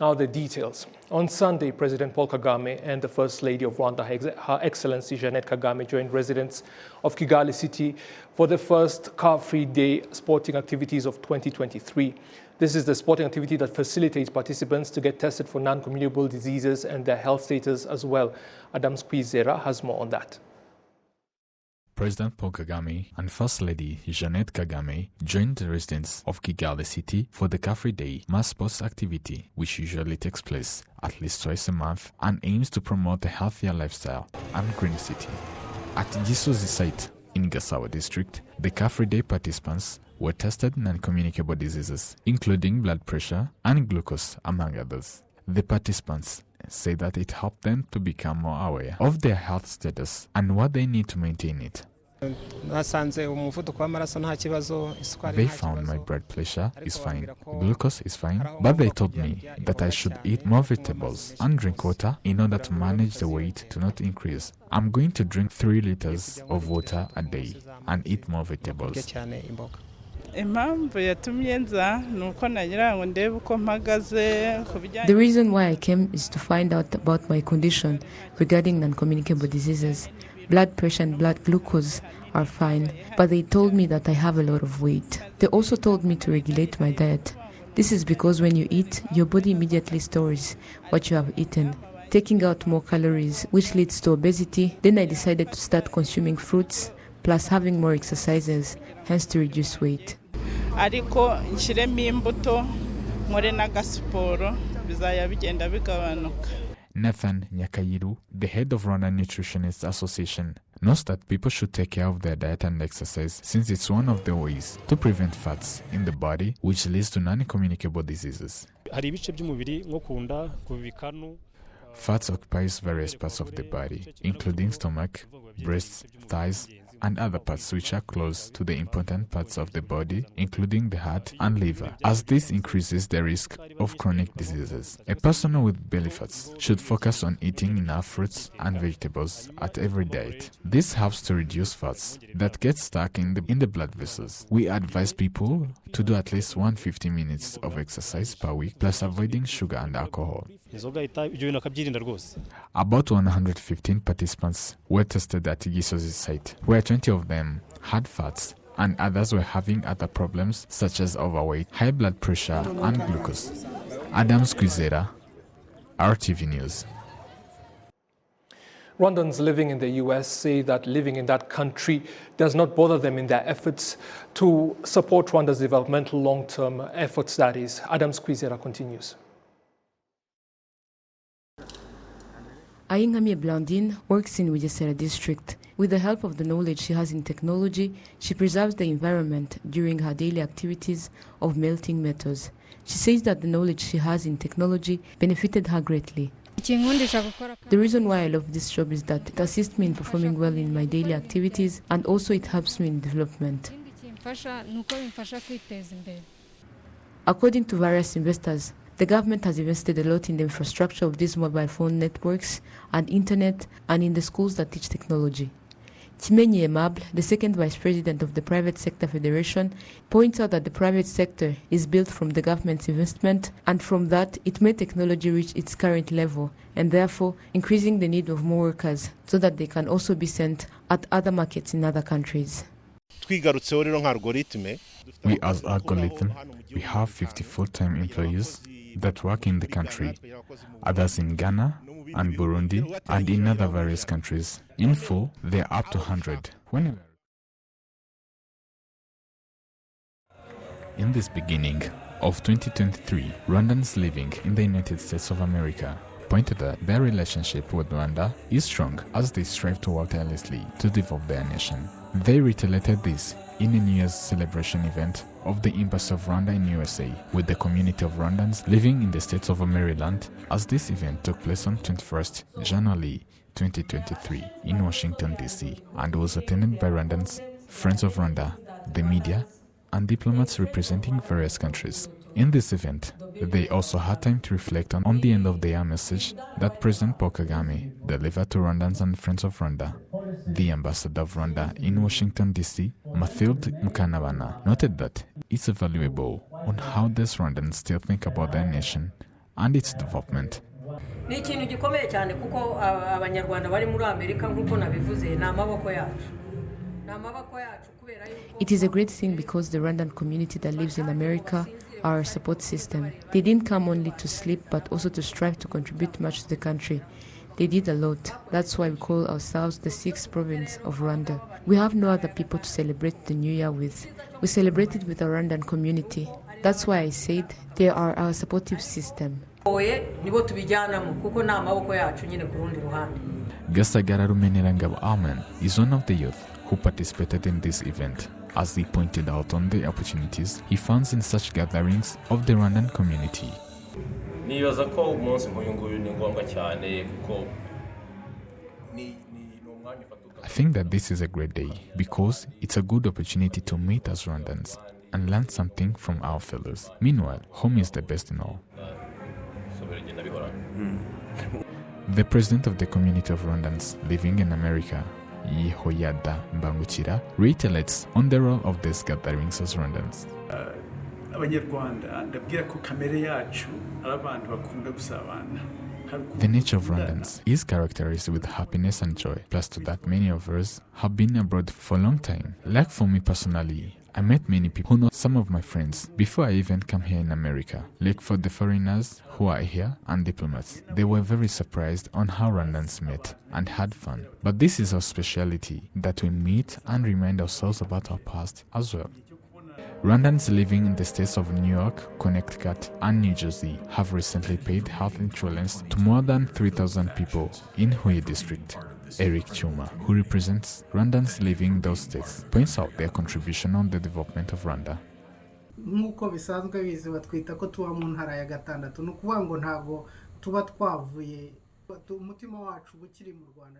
Now the details. On Sunday, President Paul Kagame and the First Lady of Rwanda, Her Excellency Jeannette Kagame, joined residents of Kigali City for the first car-free day sporting activities of 2023. This is the sporting activity that facilitates participants to get tested for non-communicable diseases and their health status as well. Adam Squizera has more on that. President Paul Kagame and First Lady Jeannette Kagame joined the residents of Kigali City for the Car-Free Day mass sports activity, which usually takes place at least twice a month and aims to promote a healthier lifestyle and green city. At Gisozi site in Gasawa district, the Car-Free Day participants were tested non-communicable diseases, including blood pressure and glucose, among others. The participants say that it helped them to become more aware of their health status and what they need to maintain it. They found my blood pressure is fine, glucose is fine, but they told me that I should eat more vegetables and drink water in order to manage the weight to not increase. I'm going to drink 3 liters of water a day and eat more vegetables. The reason why I came is to find out about my condition regarding non-communicable diseases. Blood pressure and blood glucose are fine, but they told me that I have a lot of weight. They also told me to regulate my diet. This is because when you eat, your body immediately stores what you have eaten, taking out more calories, which leads to obesity. Then I decided to start consuming fruits, plus having more exercises, hence to reduce weight. Nathan Nyakayiru, the head of Rwanda Nutritionists Association, knows that people should take care of their diet and exercise since it's one of the ways to prevent fats in the body, which leads to non-communicable diseases. Fats occupies various parts of the body, including stomach, breasts, thighs, and other parts which are close to the important parts of the body, including the heart and liver, as this increases the risk of chronic diseases. A person with belly fats should focus on eating enough fruits and vegetables at every diet. This helps to reduce fats that get stuck in the blood vessels. We advise people to do at least 150 minutes of exercise per week, plus avoiding sugar and alcohol. About 115 participants were tested at Gisozi site, where 20 of them had fats and others were having other problems such as overweight, high blood pressure and glucose. Adam Squizera, RTV News. Rwandans living in the US say that living in that country does not bother them in their efforts to support Rwanda's developmental long-term efforts, that is. Adam Squizera continues. Ayinkamye Blandine works in Bugesera district. With the help of the knowledge she has in technology, she preserves the environment during her daily activities of melting metals. She says that the knowledge she has in technology benefited her greatly. The reason why I love this job is that it assists me in performing well in my daily activities, and also it helps me in development. According to various investors, the government has invested a lot in the infrastructure of these mobile phone networks and internet, and in the schools that teach technology. Chimenyi Aimable, the second vice president of the Private Sector Federation, points out that the private sector is built from the government's investment, and from that it made technology reach its current level, and therefore increasing the need of more workers so that they can also be sent at other markets in other countries. We as Algorithm, we have 50 full-time employees that work in the country, others in Ghana and Burundi and in other various countries. In full, they are up to 100. In this beginning of 2023, Rwandans living in the United States of America pointed out their relationship with Rwanda is strong as they strive to work tirelessly to develop their nation. They reiterated this in a New Year's celebration event of the Embassy of Rwanda in USA with the community of Rwandans living in the states of Maryland, as this event took place on 21st January 2023 in Washington, D.C. and was attended by Rwandans, friends of Rwanda, the media, and diplomats representing various countries. In this event, they also had time to reflect on the end of the year message that President Paul Kagame delivered to Rwandans and friends of Rwanda. The ambassador of Rwanda in Washington, D.C., Mathilde Mukanabana, noted that it's valuable on how these Rwandans still think about their nation and its development. Ni ikintu gikomeye cyane kuko abanyarwanda bari muri Amerika nkuko nabivuze na maboko yacu. It is a great thing because the Rwandan community that lives in America are our support system. They didn't come only to sleep but also to strive to contribute much to the country. They did a lot. That's why we call ourselves the 6th province of Rwanda. We have no other people to celebrate the New Year with. We celebrate it with our Rwandan community. That's why I said they are our supportive system. Gasagara Rumenerangabo Amen is one of the youth who participated in this event, as he pointed out on the opportunities he finds in such gatherings of the Rwandan community. I think that this is a great day because it's a good opportunity to meet as Rwandans and learn something from our fellows. Meanwhile, home is the best in all. The president of the community of Rwandans living in America, Yihoyada Mbangukira, reiterates on the role of these gatherings as Rwandans. The nature of Rwandans is characterized with happiness and joy. Plus to that, many of us have been abroad for a long time. Like for me personally, I met many people who know some of my friends before I even come here in America. Like for the foreigners who are here and diplomats, they were very surprised on how Rwandans met and had fun. But this is our speciality, that we meet and remind ourselves about our past as well. Rwandans living in the states of New York, Connecticut, and New Jersey have recently paid health insurance to more than 3,000 people in Huye district. Eric Chuma, who represents Rwandans living in those states, points out their contribution on the development of Rwanda. Nk'uko bisanzwe bizi batwita ko tuba mu ntara ya gatandatu nukuvuga ngo ntago tuba twavuye umutima wacu bukiri mu Rwanda.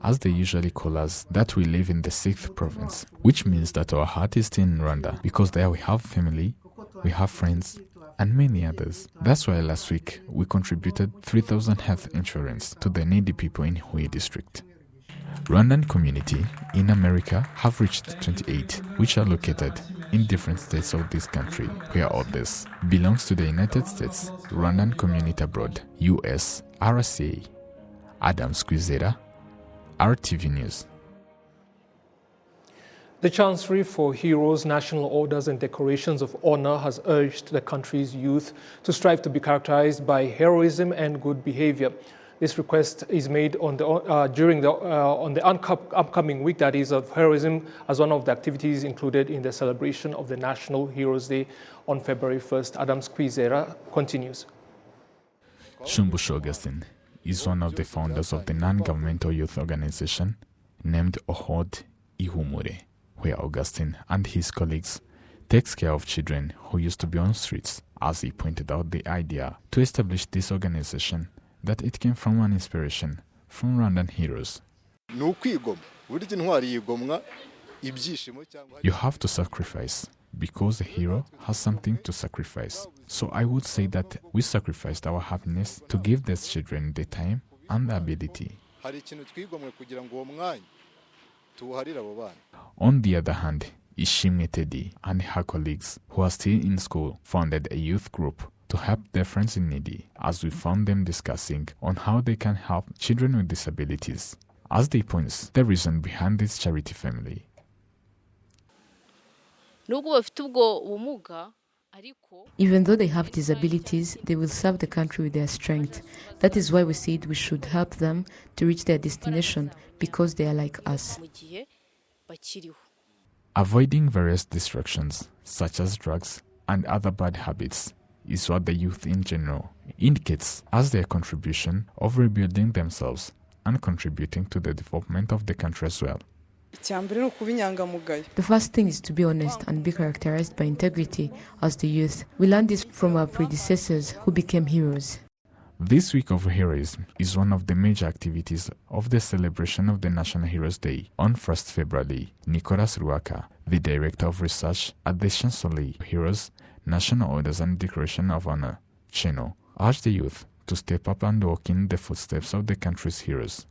As they usually call us, that we live in the 6th province, which means that our heart is still in Rwanda because there we have family, we have friends, and many others. That's why last week we contributed 3,000 health insurance to the needy people in Huye district. Rwandan community in America have reached 28, which are located in different states of this country, where others belongs to the United States, Rwandan community abroad, US, RSA. Adam Squizera, RTV News. The Chancery for Heroes, National Orders and Decorations of Honor has urged the country's youth to strive to be characterized by heroism and good behavior. This request is made on the upcoming week, that is, of heroism, as one of the activities included in the celebration of the National Heroes Day on February 1st. Adam Squizera continues. Shumbusho Augustine is one of the founders of the non-governmental youth organization named Ohod Ihumure, where Augustine and his colleagues takes care of children who used to be on streets. As he pointed out, the idea to establish this organization, that it came from an inspiration from Rwandan heroes. You have to sacrifice, because a hero has something to sacrifice. So I would say that we sacrificed our happiness to give these children the time and the ability. On the other hand, Ishimwe Teddy and her colleagues who are still in school founded a youth group to help their friends in need, as we found them discussing on how they can help children with disabilities. As they point the reason behind this charity family. Even though they have disabilities, they will serve the country with their strength. That is why we said we should help them to reach their destination, because they are like us. Avoiding various distractions, such as drugs and other bad habits, is what the youth in general indicates as their contribution of rebuilding themselves and contributing to the development of the country as well. The first thing is to be honest and be characterized by integrity as the youth. We learned this from our predecessors who became heroes. This week of heroism is one of the major activities of the celebration of the National Heroes Day on 1st February. Nicholas Ruaka, the Director of Research at the Chancery Heroes, National Orders and Decoration of Honor, Cheno, urged the youth to step up and walk in the footsteps of the country's heroes.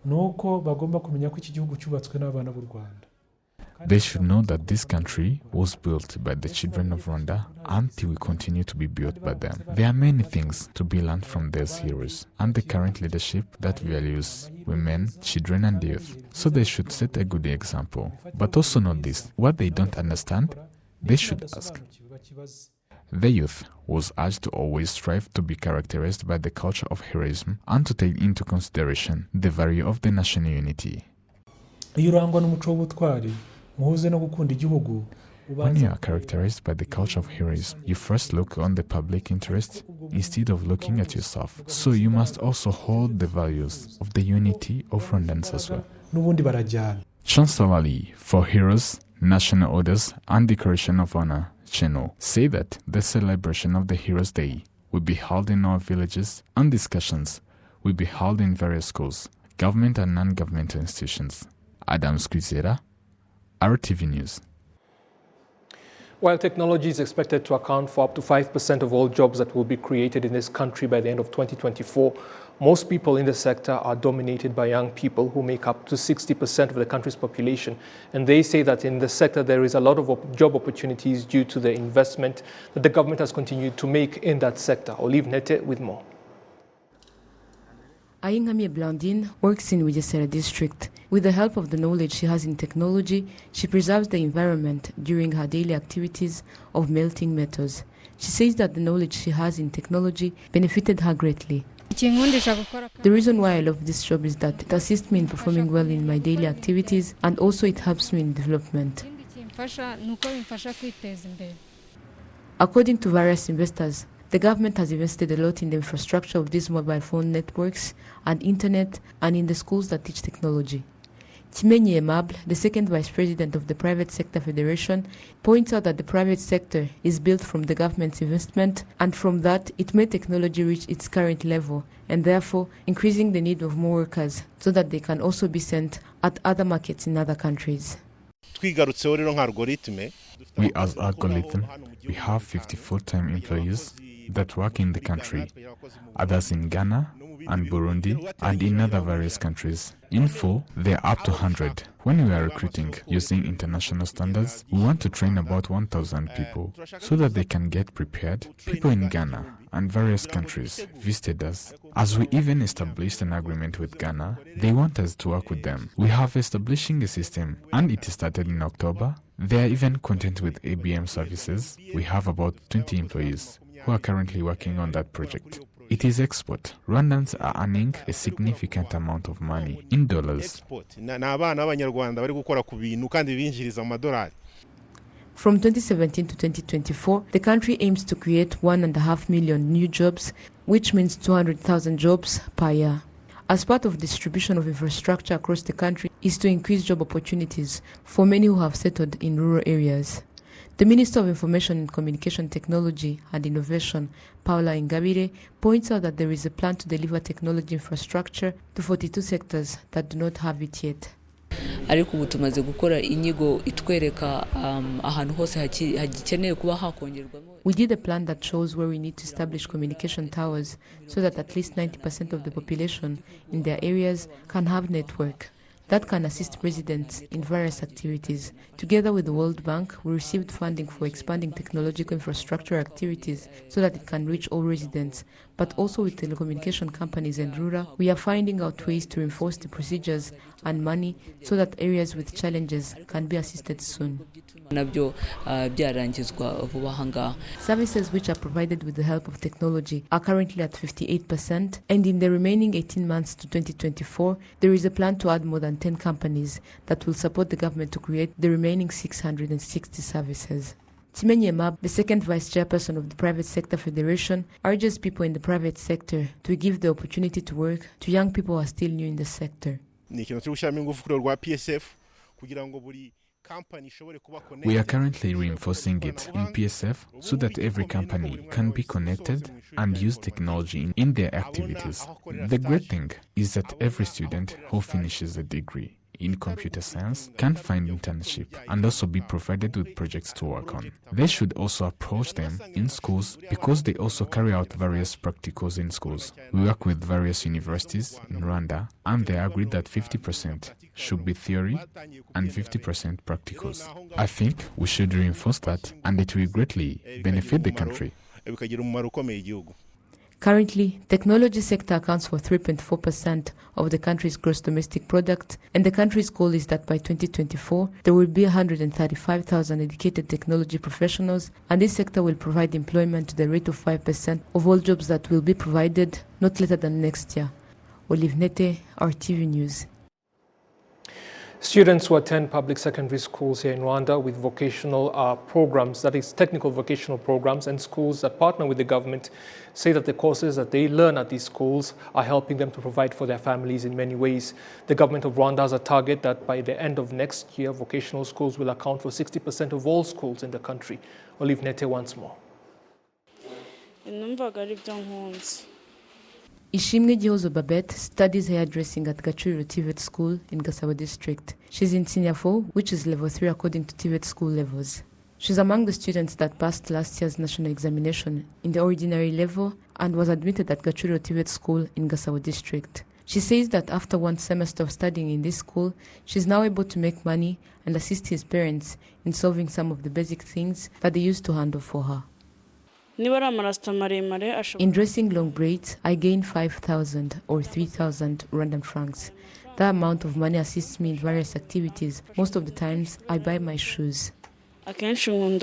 They should know that this country was built by the children of Rwanda until we continue to be built by them. There are many things to be learned from these heroes and the current leadership that values women, children and youth. So they should set a good example. But also note this, what they don't understand, they should ask. The youth was urged to always strive to be characterized by the culture of heroism and to take into consideration the value of the national unity. When you are characterized by the culture of heroism, you first look on the public interest instead of looking at yourself. So you must also hold the values of the unity of Rwandans as well. Chancellor Ali, for Heroes, National Orders and Decoration of Honor channel, say that the celebration of the Heroes Day will be held in our villages and discussions will be held in various schools, government and non-governmental institutions. Adam Squizera, RTV News. While technology is expected to account for up to 5% of all jobs that will be created in this country by the end of 2024, most people in the sector are dominated by young people who make up to 60% of the country's population. And they say that in the sector there is a lot of job opportunities due to the investment that the government has continued to make in that sector. Olive Nete with more. Ayinkamye Blandine works in Wigesera district. With the help of the knowledge she has in technology, she preserves the environment during her daily activities of melting metals. She says that the knowledge she has in technology benefited her greatly. The reason why I love this job is that it assists me in performing well in my daily activities and also it helps me in development. According to various investors, the government has invested a lot in the infrastructure of these mobile phone networks and internet and in the schools that teach technology. Chimenye Emable, the second vice president of the Private Sector Federation, points out that the private sector is built from the government's investment and from that it made technology reach its current level and therefore increasing the need of more workers so that they can also be sent at other markets in other countries. We as Algorithm, we have 50 full-time employees that work in the country, others in Ghana and Burundi and in other various countries. In full, they are up to 100. When we are recruiting using international standards, we want to train about 1,000 people so that they can get prepared. People in Ghana and various countries visited us. As we even established an agreement with Ghana, they want us to work with them. We have establishing a system and it started in October. They are even content with ABM services. We have about 20 employees who are currently working on that project. It is export. Rwandans are earning a significant amount of money in dollars. From 2017 to 2024, the country aims to create 1.5 million new jobs, which means 200,000 jobs per year. As part of distribution of infrastructure across the country is to increase job opportunities for many who have settled in rural areas. The Minister of Information and Communication Technology and Innovation, Paula Ingabire, points out that there is a plan to deliver technology infrastructure to 42 sectors that do not have it yet. ariko ubu tumaze gukora inyigo itwereka ahantu hose hagikeneye kuba hakongerwamo. We did a plan that shows where we need to establish communication towers so that at least 90% of the population in their areas can have network. That can assist residents in various activities. Together with the World Bank, we received funding for expanding technological infrastructure activities so that it can reach all residents. But also with telecommunication companies and RURA, we are finding out ways to reinforce the procedures and money so that areas with challenges can be assisted soon. Services which are provided with the help of technology are currently at 58%, and in the remaining 18 months to 2024, there is a plan to add more than 10 companies that will support the government to create the remaining 660 services. Chimenye Emable, the second vice chairperson of the Private Sector Federation, urges people in the private sector to give the opportunity to work to young people who are still new in the sector. We are currently reinforcing it in PSF so that every company can be connected and use technology in their activities. The great thing is that every student who finishes a degree in computer science can find internship and also be provided with projects to work on. They should also approach them in schools because they also carry out various practicals in schools. We work with various universities in Rwanda and they agreed that 50% should be theory and 50% practicals. I think we should reinforce that and it will greatly benefit the country. Currently, technology sector accounts for 3.4% of the country's gross domestic product, and the country's goal is that by 2024, there will be 135,000 educated technology professionals, and this sector will provide employment to the rate of 5% of all jobs that will be provided not later than next year. Olive Nete, RTV News. Students who attend public secondary schools here in Rwanda with vocational programs, that is technical vocational programs, and schools that partner with the government say that the courses that they learn at these schools are helping them to provide for their families in many ways. The government of Rwanda has a target that by the end of next year, vocational schools will account for 60% of all schools in the country. Olive Nete once more. Ishimwe Gihozo Babette studies hairdressing at Gachuriro TVET School in Gasabo District. She's in Senior 4, which is level 3 according to TVET school levels. She's among the students that passed last year's national examination in the ordinary level and was admitted at Gachuriro TVET School in Gasabo District. She says that after one semester of studying in this school, she's now able to make money and assist his parents in solving some of the basic things that they used to handle for her. In dressing long braids, I gain 5,000 or 3,000 Rwandan francs. That amount of money assists me in various activities. Most of the times, I buy my shoes. His parent,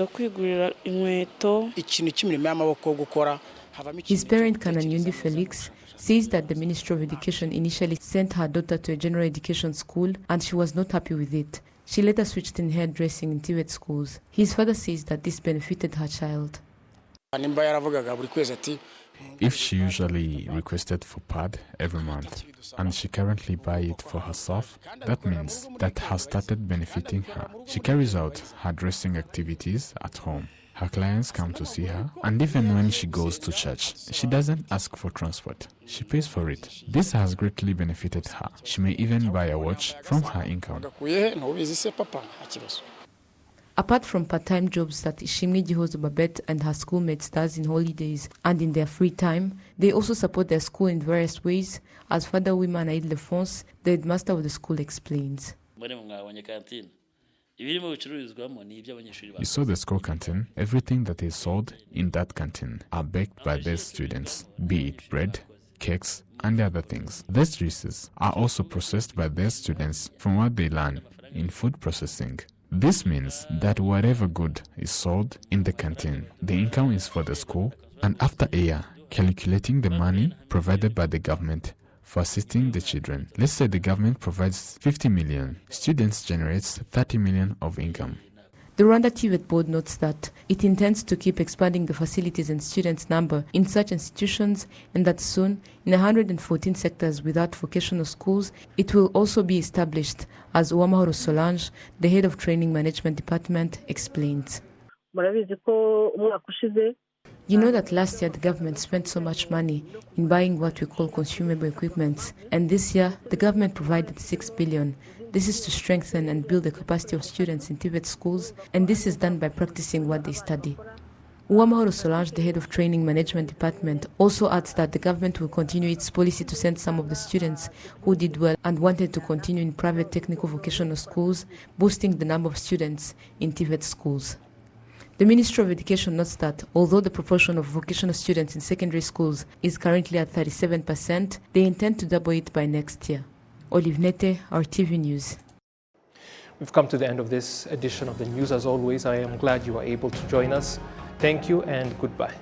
Kananyundi Felix, says that the Ministry of Education initially sent her daughter to a general education school and she was not happy with it. She later switched in hairdressing in TVET schools. His father says that this benefited her child. If she usually requested for pad every month and she currently buy it for herself, that means that has started benefiting her. She carries out her dressing activities at home. Her clients come to see her, and even when she goes to church, she doesn't ask for transport. She pays for it. This has greatly benefited her. She may even buy a watch from her income. Apart from part-time jobs that Ishimwe Gihozo Babette and her schoolmates does in holidays and in their free time, they also support their school in various ways, as Father Wimana Ildefonse, the headmaster of the school, explains. You saw the school canteen. Everything that is sold in that canteen are baked by their students, be it bread, cakes, and other things. These dishes are also processed by their students from what they learn in food processing. This means that whatever good is sold in the canteen, the income is for the school, and after a year, calculating the money provided by the government for assisting the children. Let's say the government provides 50 million, students generates 30 million of income. The RwandaTV board notes that it intends to keep expanding the facilities and students' number in such institutions, and that soon, in 114 sectors without vocational schools, it will also be established, as Uwamahoro Solange, the head of Training Management Department, explains. You know that last year the government spent so much money in buying what we call consumable equipment, and this year the government provided 6 billion. This is to strengthen and build the capacity of students in TVET schools, and this is done by practicing what they study. Uwamahoro Solange, the head of Training Management Department, also adds that the government will continue its policy to send some of the students who did well and wanted to continue in private technical vocational schools, boosting the number of students in TVET schools. The Ministry of Education notes that although the proportion of vocational students in secondary schools is currently at 37%, they intend to double it by next year. Olive Nete, RTV News. We've come to the end of this edition of the news. As always, I am glad you were able to join us. Thank you and goodbye.